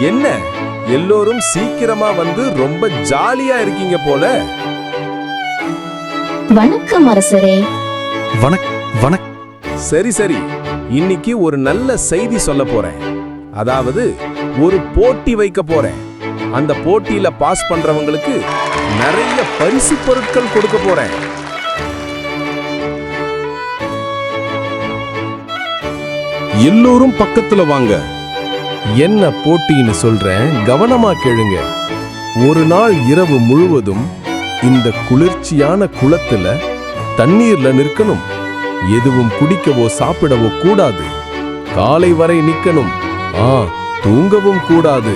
என்ன எல்லோரும் சீக்கிரமா வந்து ரொம்ப ஜாலியா இருக்கீங்க போல. வணக்கம் அரசரே. சரி சரி, இன்னைக்கு ஒரு நல்ல செய்தி சொல்ல போறேன். அதாவது ஒரு போட்டி வைக்க போறேன். அந்த போட்டியில பாஸ் பண்றவங்களுக்கு நிறைய பரிசு பொருட்கள் கொடுக்க போறேன். எல்லோரும் பக்கத்துல வாங்க. என்ன போட்டின்னு சொல்றேன், கவனமா கேளுங்க. ஒரு நாள் இரவு முழுவதும் இந்த குளிர்ச்சியான குளத்துல தண்ணீர்ல நிற்கணும். எதுவும் குடிக்கவோ சாப்பிடவோ கூடாது. காலை வரை நிக்கணும். தூங்கவும் கூடாது.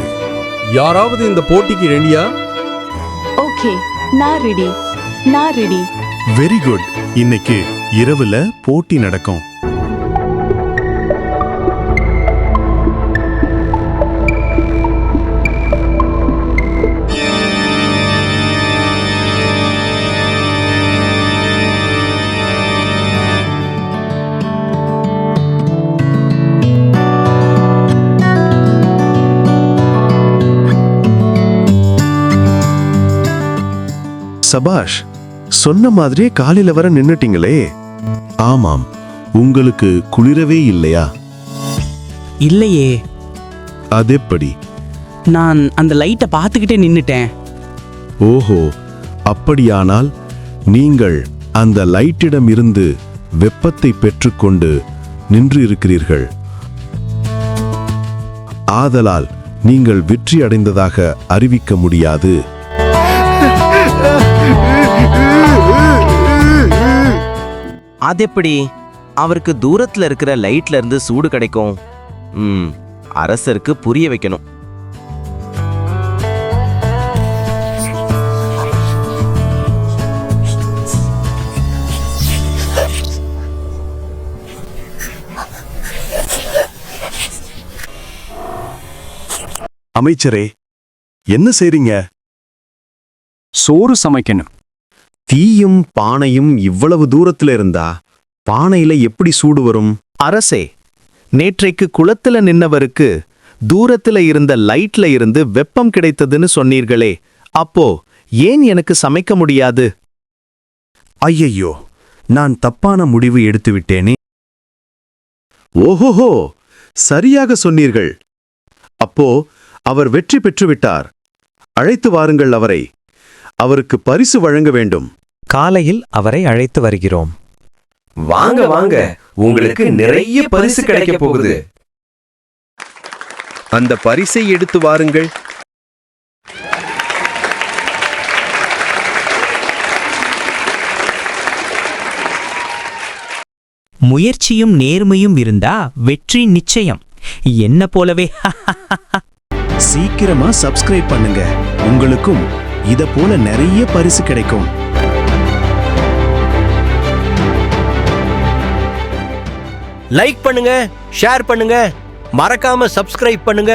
யாராவது இந்த போட்டிக்கு ரெடியா? ஓகே, நான் ரெடி. Very good. இன்னைக்கு இரவுல போட்டி நடக்கும். சபாஷ், சொன்ன மாதிரியே காலையில வர நின்னுட்டீங்களே. ஆமாம், உங்களுக்கு குளிரவே இல்லையா? இல்லையே. அதெப்படி? நான் அந்த லைட்டை பார்த்துக்கிட்டே நின்னுட்டேன். ஓஹோ, அப்படியானால் நீங்கள் அந்த லைட்டிடம் இருந்து வெப்பத்தை பெற்றுக்கொண்டு நின்று இருக்கிறீர்கள். ஆதலால் நீங்கள் வெற்றி அடைந்ததாக அறிவிக்க முடியாது. அதெப்படி அவருக்கு தூரத்துல இருக்கிற லைட்ல இருந்து சூடு கிடைக்கும்? அரசருக்கு புரிய வைக்கணும். அமைச்சரே, என்ன செய்றீங்க? சோறு சமைக்கணும். தீயும் பானையும் இவ்வளவு தூரத்துல இருந்தா பானையில எப்படி சூடு வரும்? அரசே, நேற்றைக்கு குளத்துல நின்னவருக்கு தூரத்துல இருந்த லைட்ல இருந்து வெப்பம் கிடைத்ததுன்னு சொன்னீர்களே, அப்போ ஏன் எனக்கு சமைக்க முடியாது? ஐயையோ, நான் தப்பான முடிவு எடுத்து விட்டேனே. ஓஹோஹோ, சரியாக சொன்னீர்கள். அப்போ அவர் வெற்றி பெற்றுவிட்டார். அழைத்து வாருங்கள் அவரை. அவருக்கு பரிசு வழங்க வேண்டும். காலையில் அவரை அழைத்து வருகிறோம். வாங்க வாங்க, உங்களுக்கு நிறைய பரிசு கிடைக்க போகுது. அந்த பரிசை எடுத்து வாருங்கள். முயற்சியும் நேர்மையும் இருந்தா வெற்றி நிச்சயம். என்ன போலவே. சீக்கிரமா சப்ஸ்கிரைப் பண்ணுங்க. உங்களுக்கும் இத போல நிறைய பரிசு கிடைக்கும். லைக் பண்ணுங்க, ஷேர் பண்ணுங்க, மறக்காம சப்ஸ்கிரைப் பண்ணுங்க.